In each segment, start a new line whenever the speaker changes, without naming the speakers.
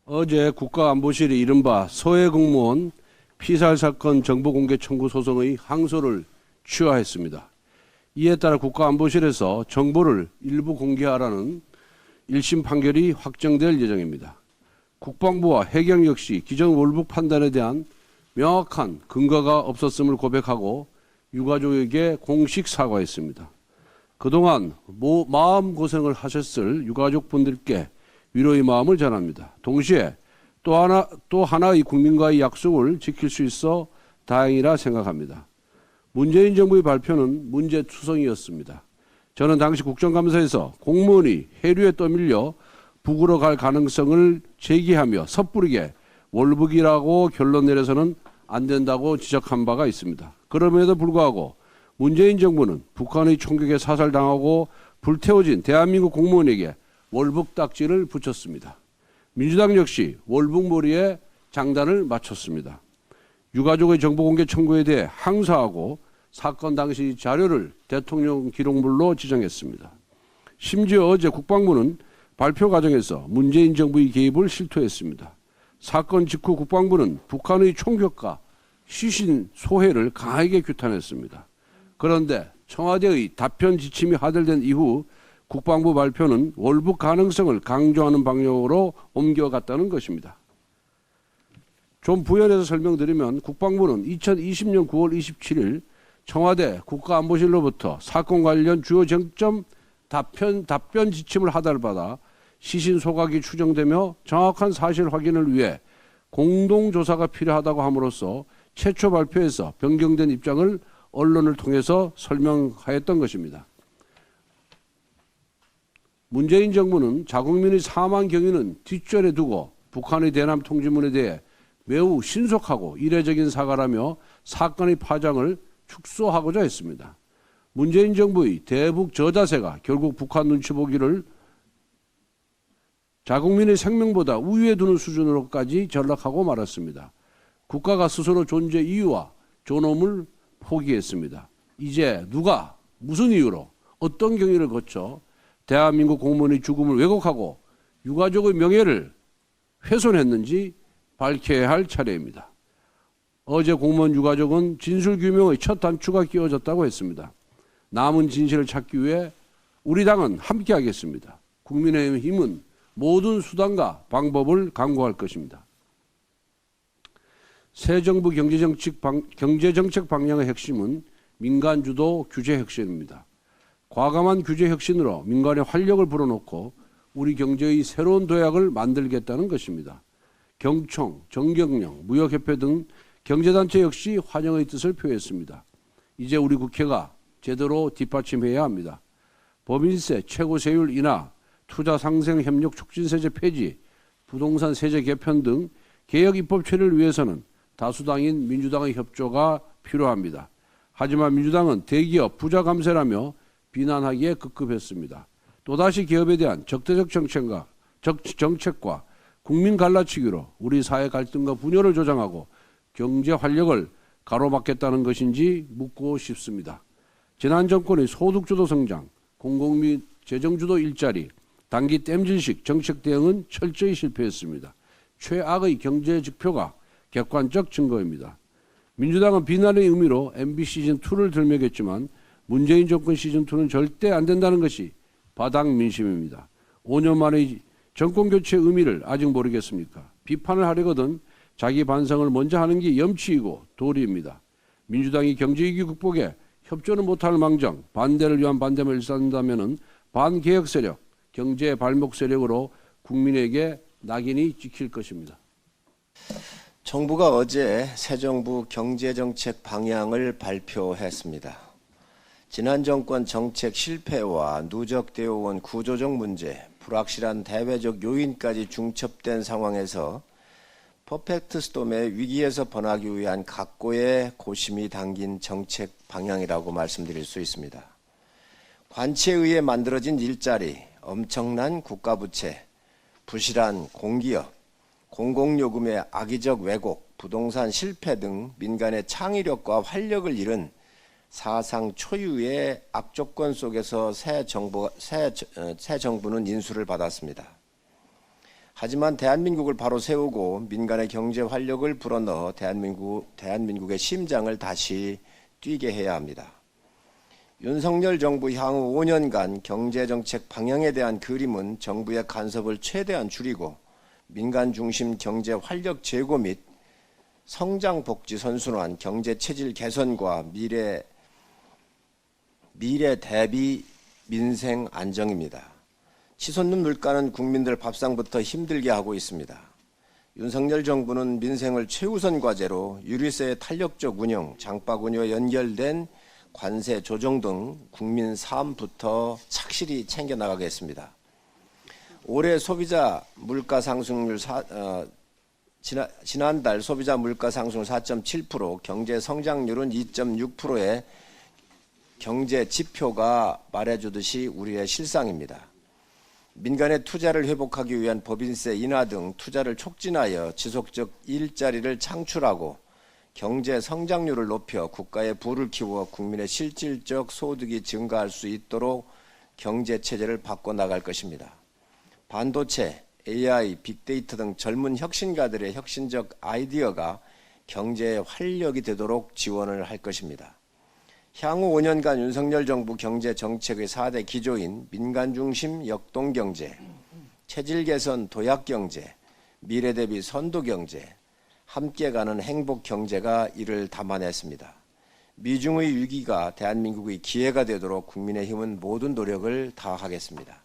어제 국가안보실이 이른바 서해 공무원 피살 사건 정보 공개 청구 소송의 항소를 취하했습니다. 이에 따라 국가안보실에서 정보를 일부 공개하라는 1심 판결이 확정될 예정입니다. 국방부와 해경 역시 기존 월북 판단에 대한 명확한 근거가 없었음을 고백하고 유가족에게 공식 사과했습니다. 그동안 마음고생을 하셨을 유가족분들께 위로의 마음을 전합니다. 동시에 또 하나의 국민과의 약속을 지킬 수 있어 다행이라 생각합니다. 문재인 정부의 발표는 문제투성이었습니다. 저는 당시 국정감사에서 공무원이 해류에 떠밀려 북으로 갈 가능성을 제기하며 섣부르게 월북이라고 결론 내려서는 안 된다고 지적한 바가 있습니다. 그럼에도 불구하고 문재인 정부는 북한의 총격에 사살당하고 불태워진 대한민국 공무원에게 월북 딱지를 붙였습니다. 민주당 역시 월북몰이에 장단을 맞췄습니다. 유가족의 정보 공개 청구에 대해 항소하고 사건 당시 자료를 대통령 기록물로 지정했습니다. 심지어 어제 국방부는 발표 과정에서 문재인 정부의 개입을 실토했습니다. 사건 직후 국방부는 북한의 총격과 시신 소해를 강하게 규탄했습니다. 그런데 청와대의 답변 지침이 하달된 이후 국방부 발표는 월북 가능성을 강조하는 방향으로 옮겨갔다는 것입니다. 좀 부연해서 설명드리면 국방부는 2020년 9월 27일 청와대 국가안보실로부터 사건 관련 주요 쟁점 답변 지침을 하달받아 시신 소각이 추정되며 정확한 사실 확인을 위해 공동조사가 필요하다고 함으로써 최초 발표에서 변경된 입장을 언론을 통해서 설명하였던 것입니다. 문재인 정부는 자국민의 사망 경위는 뒷전에 두고 북한의 대남 통지문에 대해 매우 신속하고 이례적인 사과라며 사건의 파장을 축소하고자 했습니다. 문재인 정부의 대북 저자세가 결국 북한 눈치 보기를 자국민의 생명보다 우위에 두는 수준으로까지 전락하고 말았습니다. 국가가 스스로 존재 이유와 존엄을 포기했습니다. 이제 누가 무슨 이유로 어떤 경위를 거쳐 대한민국 공무원의 죽음을 왜곡하고 유가족의 명예를 훼손했는지 밝혀야 할 차례입니다. 어제 공무원 유가족은 진술규명의 첫 단추가 끼워졌다고 했습니다. 남은 진실을 찾기 위해 우리 당은 함께하겠습니다. 국민의힘은 모든 수단과 방법을 강구할 것입니다. 새 정부 경제정책 방향의 핵심은 민간주도 규제 혁신입니다. 과감한 규제 혁신으로 민간의 활력을 불어넣고 우리 경제의 새로운 도약을 만들겠다는 것입니다. 경총, 정경영, 무역협회 등 경제단체 역시 환영의 뜻을 표했습니다. 이제 우리 국회가 제대로 뒷받침해야 합니다. 법인세 최고 세율 인하, 투자 상생 협력 촉진세제 폐지, 부동산 세제 개편 등 개혁 입법 처리를 위해서는 다수당인 민주당의 협조가 필요합니다. 하지만 민주당은 대기업 부자 감세라며 비난하기에 급급했습니다. 또다시 기업에 대한 적대적 정책과 국민 갈라치기로 우리 사회 갈등과 분열을 조장하고 경제 활력을 가로막겠다는 것인지 묻고 싶습니다. 지난 정권의 소득주도 성장, 공공 및 재정주도 일자리, 단기 땜질식 정책 대응은 철저히 실패했습니다. 최악의 경제 지표가 객관적 증거입니다. 민주당은 비난의 의미로 MB 시즌2를 들먹였지만 문재인 정권 시즌2는 절대 안 된다는 것이 바닥 민심입니다. 5년 만의 정권교체의 의미를 아직 모르겠습니까? 비판을 하려거든 자기 반성을 먼저 하는 게 염치이고 도리입니다. 민주당이 경제위기 극복에 협조는 못할 망정 반대를 위한 반대만 일삼는다면 반개혁 세력, 경제 발목 세력으로 국민에게 낙인이 찍힐 것입니다.
정부가 어제 새 정부 경제정책 방향을 발표했습니다. 지난 정권 정책 실패와 누적되어 온 구조적 문제, 불확실한 대외적 요인까지 중첩된 상황에서 퍼펙트 스톰의 위기에서 벗어나기 위한 각고의 고심이 담긴 정책 방향이라고 말씀드릴 수 있습니다. 관치에 의해 만들어진 일자리, 엄청난 국가부채, 부실한 공기업, 공공요금의 악의적 왜곡, 부동산 실패 등 민간의 창의력과 활력을 잃은 사상 초유의 악조건 속에서 새 정부는 인수를 받았습니다. 하지만 대한민국을 바로 세우고 민간의 경제 활력을 불어넣어 대한민국의 심장을 다시 뛰게 해야 합니다. 윤석열 정부 향후 5년간 경제정책 방향에 대한 그림은 정부의 간섭을 최대한 줄이고 민간 중심 경제 활력 제고 및 성장 복지 선순환, 경제 체질 개선과 미래 대비 민생 안정입니다. 치솟는 물가는 국민들 밥상부터 힘들게 하고 있습니다. 윤석열 정부는 민생을 최우선 과제로 유류세의 탄력적 운영, 장바구니와 연결된 관세 조정 등 국민 삶부터 착실히 챙겨나가겠습니다. 올해 소비자 물가 상승률 지난달 소비자 물가 상승률 4.7%, 경제 성장률은 2.6%의 경제 지표가 말해주듯이 우리의 실상입니다. 민간의 투자를 회복하기 위한 법인세 인하 등 투자를 촉진하여 지속적 일자리를 창출하고 경제 성장률을 높여 국가의 부를 키워 국민의 실질적 소득이 증가할 수 있도록 경제 체제를 바꿔나갈 것입니다. 반도체, AI, 빅데이터 등 젊은 혁신가들의 혁신적 아이디어가 경제의 활력이 되도록 지원을 할 것입니다. 향후 5년간 윤석열 정부 경제 정책의 4대 기조인 민간 중심 역동경제, 체질 개선 도약경제, 미래 대비 선도경제, 함께 가는 행복경제가 이를 담아냈습니다. 미중의 위기가 대한민국의 기회가 되도록 국민의힘은 모든 노력을 다하겠습니다.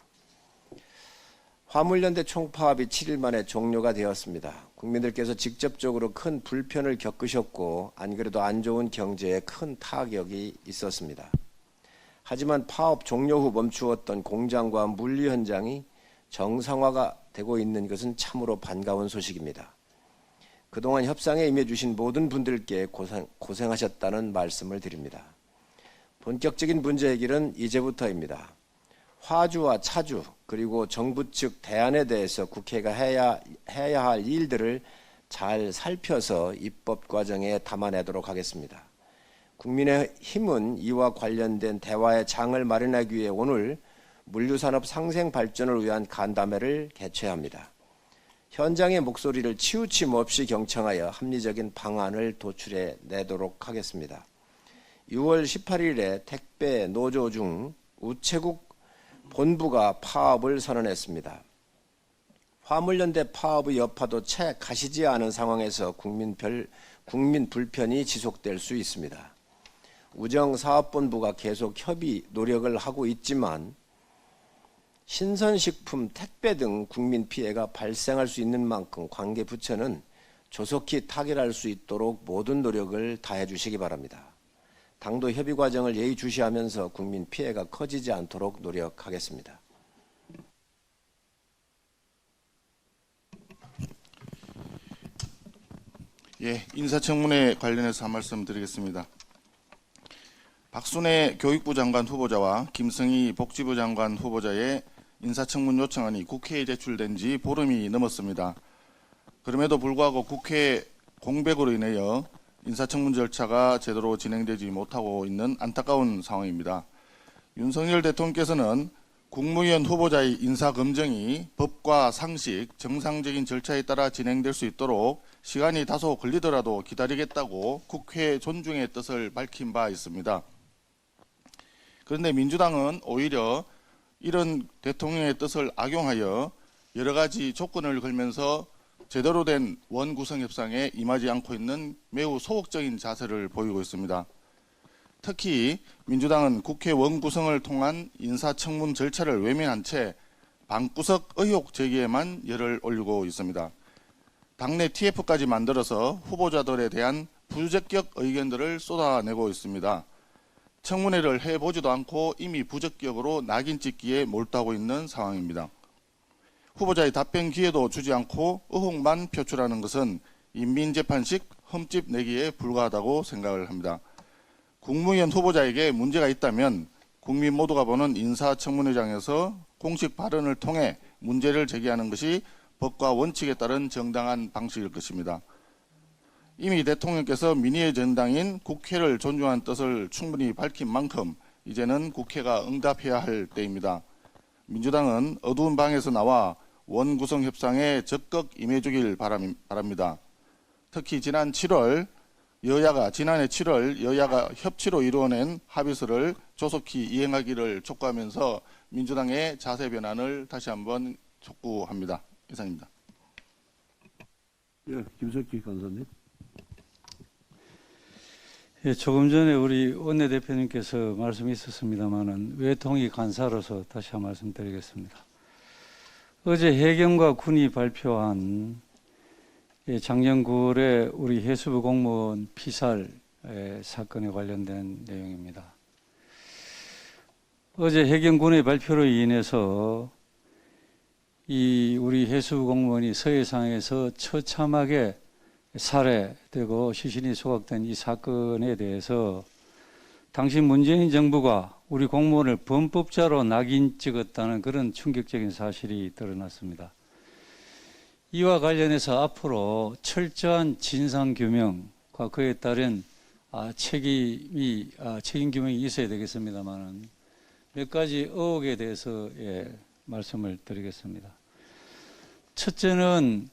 화물연대 총파업이 7일 만에 종료가 되었습니다. 국민들께서 직접적으로 큰 불편을 겪으셨고 안 그래도 안 좋은 경제에 큰 타격이 있었습니다. 하지만 파업 종료 후 멈추었던 공장과 물류 현장이 정상화가 되고 있는 것은 참으로 반가운 소식입니다. 그동안 협상에 임해주신 모든 분들께 고생하셨다는 말씀을 드립니다. 본격적인 문제 해결은 이제부터입니다. 화주와 차주 그리고 정부 측 대안에 대해서 국회가 해야 할 일들을 잘 살펴서 입법 과정에 담아내도록 하겠습니다. 국민의힘은 이와 관련된 대화의 장을 마련하기 위해 오늘 물류산업 상생 발전을 위한 간담회를 개최합니다. 현장의 목소리를 치우침 없이 경청하여 합리적인 방안을 도출해 내도록 하겠습니다. 6월 18일에 택배 노조 중 우체국 본부가 파업을 선언했습니다. 화물연대 파업의 여파도 채 가시지 않은 상황에서 국민 불편이 지속될 수 있습니다. 우정사업본부가 계속 협의 노력을 하고 있지만 신선식품, 택배 등 국민 피해가 발생할 수 있는 만큼 관계 부처는 조속히 타결할 수 있도록 모든 노력을 다해 주시기 바랍니다. 당도 협의 과정을 예의주시하면서 국민 피해가 커지지 않도록 노력하겠습니다.
예, 인사청문회 관련해서 한 말씀 드리겠습니다. 박순애 교육부 장관 후보자와 김성희 복지부 장관 후보자의 인사청문 요청안이 국회에 제출된 지 보름이 넘었습니다. 그럼에도 불구하고 국회 공백으로 인하여 인사청문 절차가 제대로 진행되지 못하고 있는 안타까운 상황입니다. 윤석열 대통령께서는 국무위원 후보자의 인사검증이 법과 상식, 정상적인 절차에 따라 진행될 수 있도록 시간이 다소 걸리더라도 기다리겠다고 국회 존중의 뜻을 밝힌 바 있습니다. 그런데 민주당은 오히려 이런 대통령의 뜻을 악용하여 여러 가지 조건을 걸면서 제대로 된 원구성 협상에 임하지 않고 있는 매우 소극적인 자세를 보이고 있습니다. 특히 민주당은 국회 원구성을 통한 인사청문 절차를 외면한 채 방구석 의혹 제기에만 열을 올리고 있습니다. 당내 TF까지 만들어서 후보자들에 대한 부적격 의견들을 쏟아내고 있습니다. 청문회를 해보지도 않고 이미 부적격으로 낙인 찍기에 몰두하고 있는 상황입니다. 후보자의 답변 기회도 주지 않고 의혹만 표출하는 것은 인민재판식 흠집 내기에 불과하다고 생각을 합니다. 국무위원 후보자에게 문제가 있다면 국민 모두가 보는 인사청문회장에서 공식 발언을 통해 문제를 제기하는 것이 법과 원칙에 따른 정당한 방식일 것입니다. 이미 대통령께서 민의의 전당인 국회를 존중하는 뜻을 충분히 밝힌 만큼 이제는 국회가 응답해야 할 때입니다. 민주당은 어두운 방에서 나와 원구성 협상에 적극 임해주길 바랍니다. 특히 지난해 7월 여야가 협치로 이루어낸 합의서를 조속히 이행하기를 촉구하면서 민주당의 자세 변환을 다시 한번 촉구합니다. 이상입니다.
예, 김석기 간사님.
예, 조금 전에 우리 원내대표님께서 말씀이 있었습니다만은 외통위 간사로서 다시 한 말씀드리겠습니다. 어제 해경과 군이 발표한 작년 9월에 우리 해수부 공무원 피살 사건에 관련된 내용입니다. 어제 해경군의 발표로 인해서 우리 해수부 공무원이 서해상에서 처참하게 살해되고 시신이 소각된 이 사건에 대해서 당시 문재인 정부가 우리 공무원을 범법자로 낙인 찍었다는 그런 충격적인 사실이 드러났습니다. 이와 관련해서 앞으로 철저한 진상규명과 그에 따른 책임 규명이 있어야 되겠습니다만 몇 가지 의혹에 대해서 말씀을 드리겠습니다. 첫째는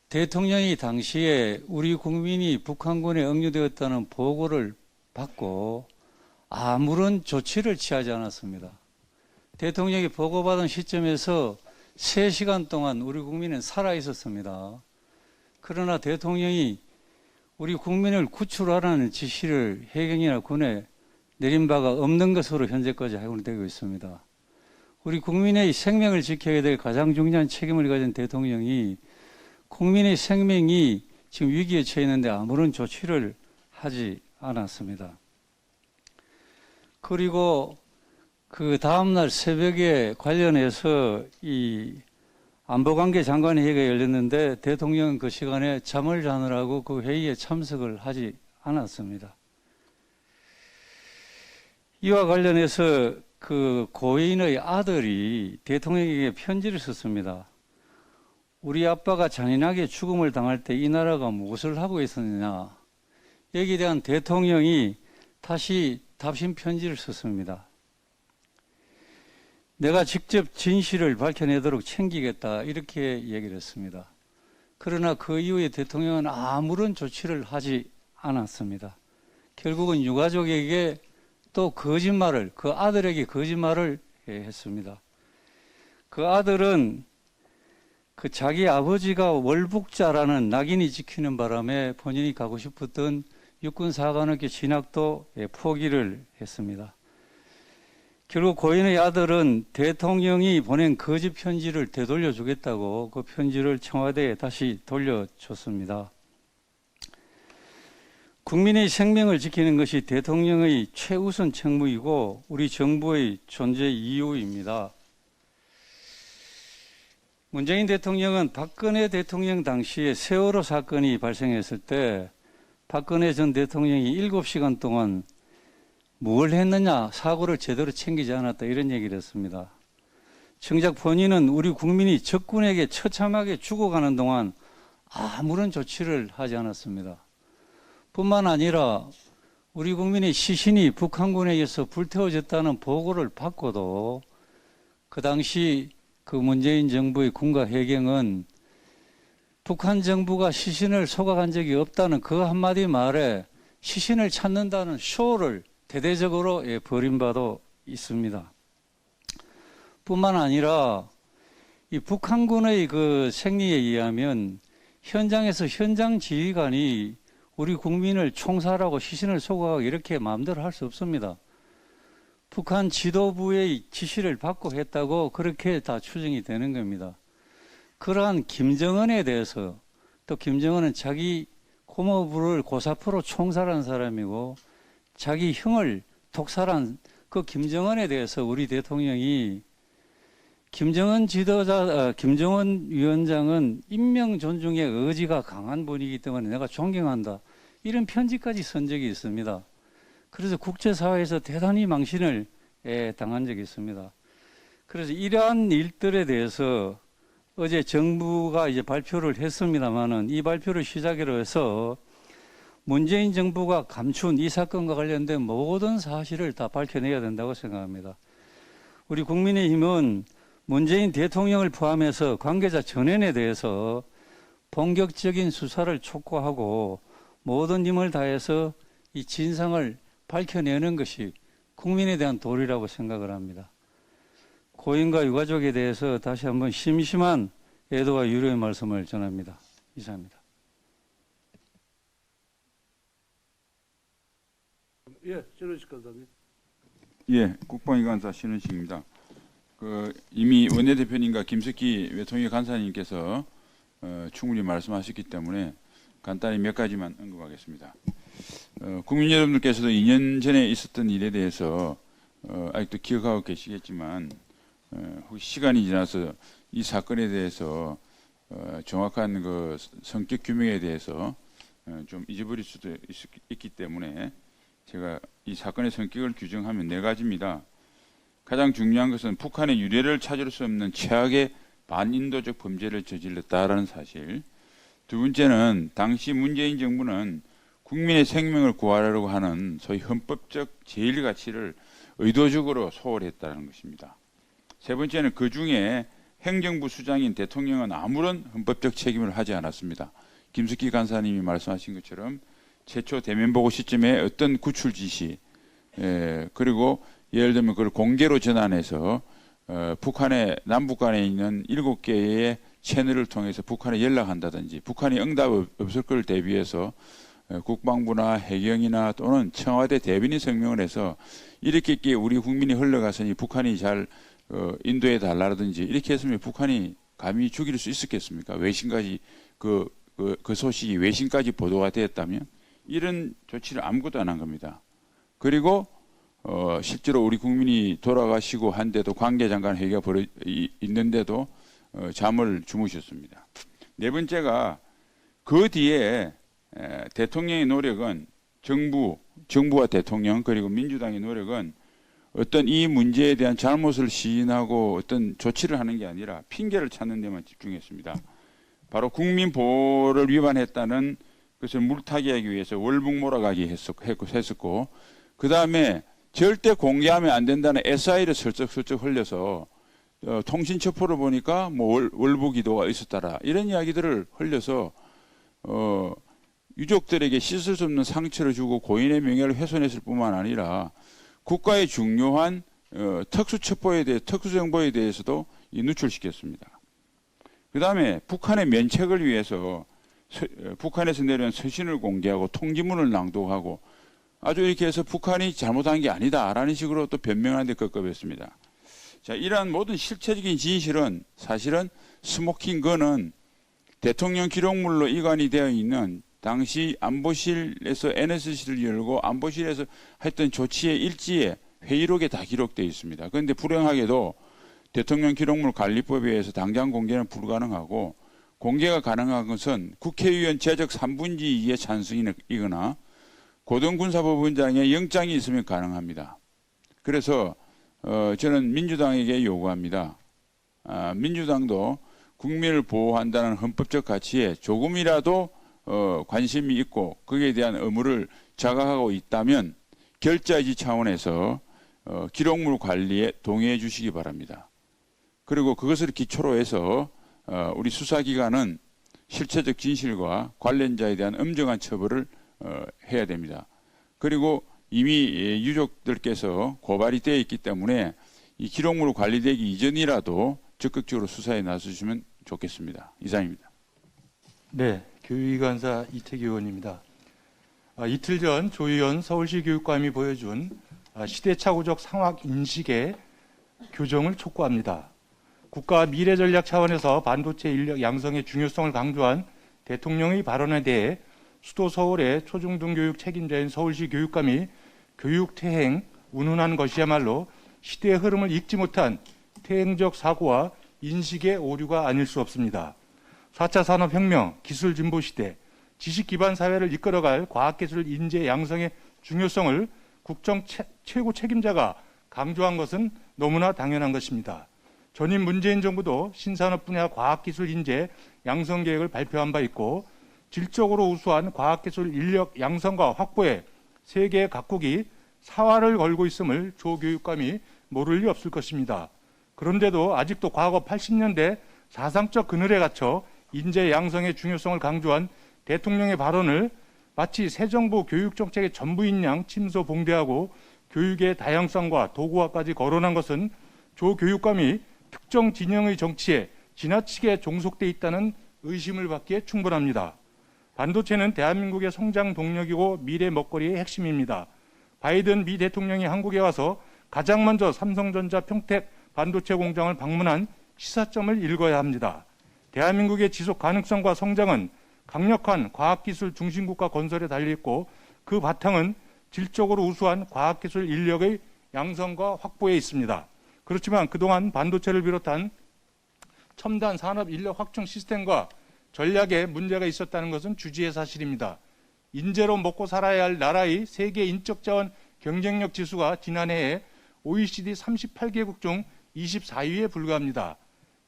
대통령이 당시에 우리 국민이 북한군에 억류되었다는 보고를 받고 아무런 조치를 취하지 않았습니다. 대통령이 보고받은 시점에서 3시간 동안 우리 국민은 살아 있었습니다. 그러나 대통령이 우리 국민을 구출하라는 지시를 해경이나 군에 내린 바가 없는 것으로 현재까지 해결되고 있습니다. 우리 국민의 생명을 지켜야 될 가장 중요한 책임을 가진 대통령이 국민의 생명이 지금 위기에 처해 있는데 아무런 조치를 하지 않았습니다. 그리고 그 다음날 새벽에 관련해서 이 안보관계 장관 회의가 열렸는데 대통령은 그 시간에 잠을 자느라고 그 회의에 참석을 하지 않았습니다. 이와 관련해서 그 고인의 아들이 대통령에게 편지를 썼습니다. 우리 아빠가 잔인하게 죽음을 당할 때 이 나라가 무엇을 하고 있었느냐. 여기에 대한 대통령이 다시 답신 편지를 썼습니다. 내가 직접 진실을 밝혀내도록 챙기겠다 이렇게 얘기를 했습니다. 그러나 그 이후에 대통령은 아무런 조치를 하지 않았습니다. 결국은 유가족에게 또 거짓말을, 그 아들에게 거짓말을 했습니다. 그 아들은 그 자기 아버지가 월북자라는 낙인이 찍히는 바람에 본인이 가고 싶었던 육군사관학교 진학도 포기를 했습니다. 결국 고인의 아들은 대통령이 보낸 거짓 편지를 되돌려 주겠다고 그 편지를 청와대에 다시 돌려줬습니다. 국민의 생명을 지키는 것이 대통령의 최우선 책무이고 우리 정부의 존재 이유입니다. 문재인 대통령은 박근혜 대통령 당시에 세월호 사건이 발생했을 때 박근혜 전 대통령이 7시간 동안 뭘 했느냐, 사고를 제대로 챙기지 않았다 이런 얘기를 했습니다. 정작 본인은 우리 국민이 적군에게 처참하게 죽어가는 동안 아무런 조치를 하지 않았습니다. 뿐만 아니라 우리 국민의 시신이 북한군에 의해서 불태워졌다는 보고를 받고도 그 당시 그 문재인 정부의 군과 해경은 북한 정부가 시신을 소각한 적이 없다는 그 한마디 말에 시신을 찾는다는 쇼를 대대적으로 벌인 바도 있습니다. 뿐만 아니라 이 북한군의 그 생리에 의하면 현장에서 현장 지휘관이 우리 국민을 총살하고 시신을 소각하고 이렇게 마음대로 할 수 없습니다. 북한 지도부의 지시를 받고 했다고 그렇게 다 추정이 되는 겁니다. 그러한 김정은에 대해서 또 김정은은 자기 고모부를 고사프로 총살한 사람이고 자기 형을 독살한 그 김정은에 대해서 우리 대통령이 김정은 위원장은 인명 존중의 의지가 강한 분이기 때문에 내가 존경한다. 이런 편지까지 쓴 적이 있습니다. 그래서 국제사회에서 대단히 망신을 당한 적이 있습니다. 그래서 이러한 일들에 대해서 어제 정부가 이제 발표를 했습니다만은 이 발표를 시작으로 해서 문재인 정부가 감춘 이 사건과 관련된 모든 사실을 다 밝혀내야 된다고 생각합니다. 우리 국민의힘은 문재인 대통령을 포함해서 관계자 전원에 대해서 본격적인 수사를 촉구하고 모든 힘을 다해서 이 진상을 밝혀내는 것이 국민에 대한 도리라고 생각을 합니다. 고인과 유가족에 대해서 다시 한번 심심한 애도와 유료의 말씀을 전합니다. 이상입니다.
예, 신원식 간사님.
예, 국방위관사 신은식입니다. 이미 원내대표님과 김석기 외통위 간사님께서 충분히 말씀하셨기 때문에 간단히 몇 가지만 언급하겠습니다. 국민 여러분들께서도 2년 전에 있었던 일에 대해서 아직도 기억하고 계시겠지만 혹시 시간이 지나서 이 사건에 대해서 정확한 그 성격 규명에 대해서 좀 잊어버릴 수도 있기 때문에 제가 이 사건의 성격을 규정하면 4가지입니다. 가장 중요한 것은 북한의 유례를 찾을 수 없는 최악의 반인도적 범죄를 저질렀다라는 사실. 두 번째는 당시 문재인 정부는 국민의 생명을 구하려고 하는 소위 헌법적 제일 가치를 의도적으로 소홀했다는 것입니다. 세 번째는 그중에 행정부 수장인 대통령은 아무런 헌법적 책임을 하지 않았습니다. 김석기 간사님이 말씀하신 것처럼 최초 대면 보고 시점에 어떤 구출 지시, 그리고 예를 들면 그걸 공개로 전환해서 북한의 남북 간에 있는 7개의 채널을 통해서 북한에 연락한다든지 북한이 응답 없을 걸 대비해서 국방부나 해경이나 또는 청와대 대변인 성명을 해서 이렇게 우리 국민이 흘러가서니 북한이 잘 인도해 달라든지 이렇게 했으면 북한이 감히 죽일 수 있었겠습니까? 외신까지 그 소식이 외신까지 보도가 되었다면 이런 조치를 아무것도 안 한 겁니다. 그리고 실제로 우리 국민이 돌아가시고 한데도 관계장관 회의가 있는데도 잠을 주무셨습니다. 네 번째가 그 뒤에 대통령의 노력은 정부와 대통령 그리고 민주당의 노력은 어떤 이 문제에 대한 잘못을 시인하고 어떤 조치를 하는 게 아니라 핑계를 찾는 데만 집중했습니다. 바로 국민 보호를 위반했다는 것을 물타기하기 위해서 월북 몰아가기 했었고 그 다음에 절대 공개하면 안 된다는 SI를 슬쩍슬쩍 흘려서 통신 첩보를 보니까 뭐 월북 기도가 있었다라 이런 이야기들을 흘려서 유족들에게 씻을 수 없는 상처를 주고 고인의 명예를 훼손했을 뿐만 아니라 국가의 중요한 특수 첩보에 대해 특수 정보에 대해서도 누출시켰습니다. 그 다음에 북한의 면책을 위해서 북한에서 내려온 서신을 공개하고 통지문을 낭독하고 아주 이렇게 해서 북한이 잘못한 게 아니다라는 식으로 또 변명하는 데 급급했습니다. 자, 이러한 모든 실체적인 진실은 사실은 스모킹건은 대통령 기록물로 이관이 되어 있는 당시 안보실에서 NSC를 열고 안보실에서 했던 조치의 일지에 회의록에 다 기록되어 있습니다. 그런데 불행하게도 대통령 기록물 관리법에 의해서 당장 공개는 불가능하고 공개가 가능한 것은 국회의원 제적 3분의 2의 찬성이거나 고등군사법원장의 영장이 있으면 가능합니다. 그래서 저는 민주당에게 요구합니다. 민주당도 국민을 보호한다는 헌법적 가치에 조금이라도 관심이 있고 거기에 대한 의무를 자각하고 있다면 결자지 차원에서 기록물 관리에 동의해 주시기 바랍니다. 그리고 그것을 기초로 해서 우리 수사기관은 실체적 진실과 관련자에 대한 엄정한 처벌을 해야 됩니다. 그리고 이미 유족들께서 고발이 되어 있기 때문에 이 기록물 관리되기 이전이라도 적극적으로 수사에 나서주시면 좋겠습니다. 이상입니다.
네, 교육위관사 이태기 의원입니다. 이틀 전 조 의원 서울시 교육감이 보여준 시대착오적 상황 인식의 교정을 촉구합니다. 국가 미래 전략 차원에서 반도체 인력 양성의 중요성을 강조한 대통령의 발언에 대해 수도 서울의 초중등 교육 책임자인 서울시 교육감이 교육 퇴행, 운운한 것이야말로 시대의 흐름을 읽지 못한 퇴행적 사고와 인식의 오류가 아닐 수 없습니다. 4차 산업혁명, 기술 진보 시대, 지식 기반 사회를 이끌어갈 과학기술 인재 양성의 중요성을 국정 최고 책임자가 강조한 것은 너무나 당연한 것입니다. 전임 문재인 정부도 신산업 분야 과학기술 인재 양성 계획을 발표한 바 있고 질적으로 우수한 과학기술 인력 양성과 확보에 세계 각국이 사활을 걸고 있음을 조 교육감이 모를 리 없을 것입니다. 그런데도 아직도 과거 80년대 사상적 그늘에 갇혀 인재 양성의 중요성을 강조한 대통령의 발언을 마치 새 정부 교육정책의 전부인 양 침소봉대하고 교육의 다양성과 도구화까지 거론한 것은 조 교육감이 특정 진영의 정치에 지나치게 종속돼 있다는 의심을 받기에 충분합니다. 반도체는 대한민국의 성장 동력이고 미래 먹거리의 핵심입니다. 바이든 미 대통령이 한국에 와서 가장 먼저 삼성전자 평택 반도체 공장을 방문한 시사점을 읽어야 합니다. 대한민국의 지속 가능성과 성장은 강력한 과학기술 중심국가 건설에 달려있고 그 바탕은 질적으로 우수한 과학기술 인력의 양성과 확보에 있습니다. 그렇지만 그동안 반도체를 비롯한 첨단 산업 인력 확충 시스템과 전략에 문제가 있었다는 것은 주지의 사실입니다. 인재로 먹고 살아야 할 나라의 세계 인적자원 경쟁력 지수가 지난해에 OECD 38개국 중 24위에 불과합니다.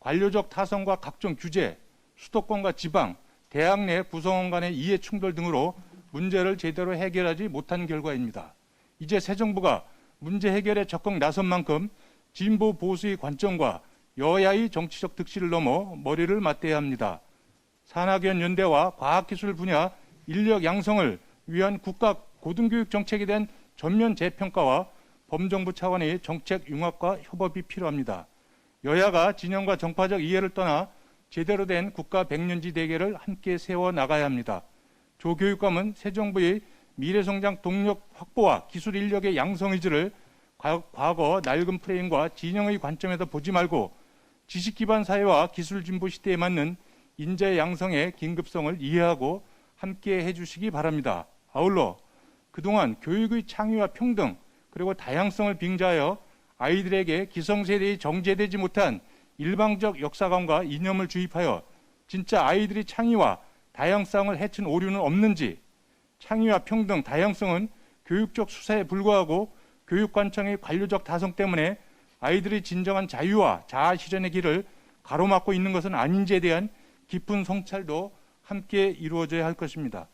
관료적 타성과 각종 규제, 수도권과 지방, 대학 내 구성원 간의 이해 충돌 등으로 문제를 제대로 해결하지 못한 결과입니다. 이제 새 정부가 문제 해결에 적극 나선 만큼 진보 보수의 관점과 여야의 정치적 득실을 넘어 머리를 맞대야 합니다. 산학연 연대와 과학기술 분야 인력 양성을 위한 국가 고등교육 정책에 대한 전면 재평가와 범정부 차원의 정책 융합과 협업이 필요합니다. 여야가 진영과 정파적 이해를 떠나 제대로 된 국가 백년지 대계를 함께 세워나가야 합니다. 조 교육감은 새 정부의 미래성장 동력 확보와 기술 인력의 양성 의지를 과거 낡은 프레임과 진영의 관점에서 보지 말고 지식 기반 사회와 기술 진보 시대에 맞는 인재 양성의 긴급성을 이해하고 함께 해주시기 바랍니다. 아울러 그동안 교육의 창의와 평등 그리고 다양성을 빙자하여 아이들에게 기성세대의 정제되지 못한 일방적 역사관과 이념을 주입하여 진짜 아이들의 창의와 다양성을 해친 오류는 없는지, 창의와 평등, 다양성은 교육적 수사에 불과하고 교육관청의 관료적 다성 때문에 아이들의 진정한 자유와 자아 실현의 길을 가로막고 있는 것은 아닌지에 대한 깊은 성찰도 함께 이루어져야 할 것입니다.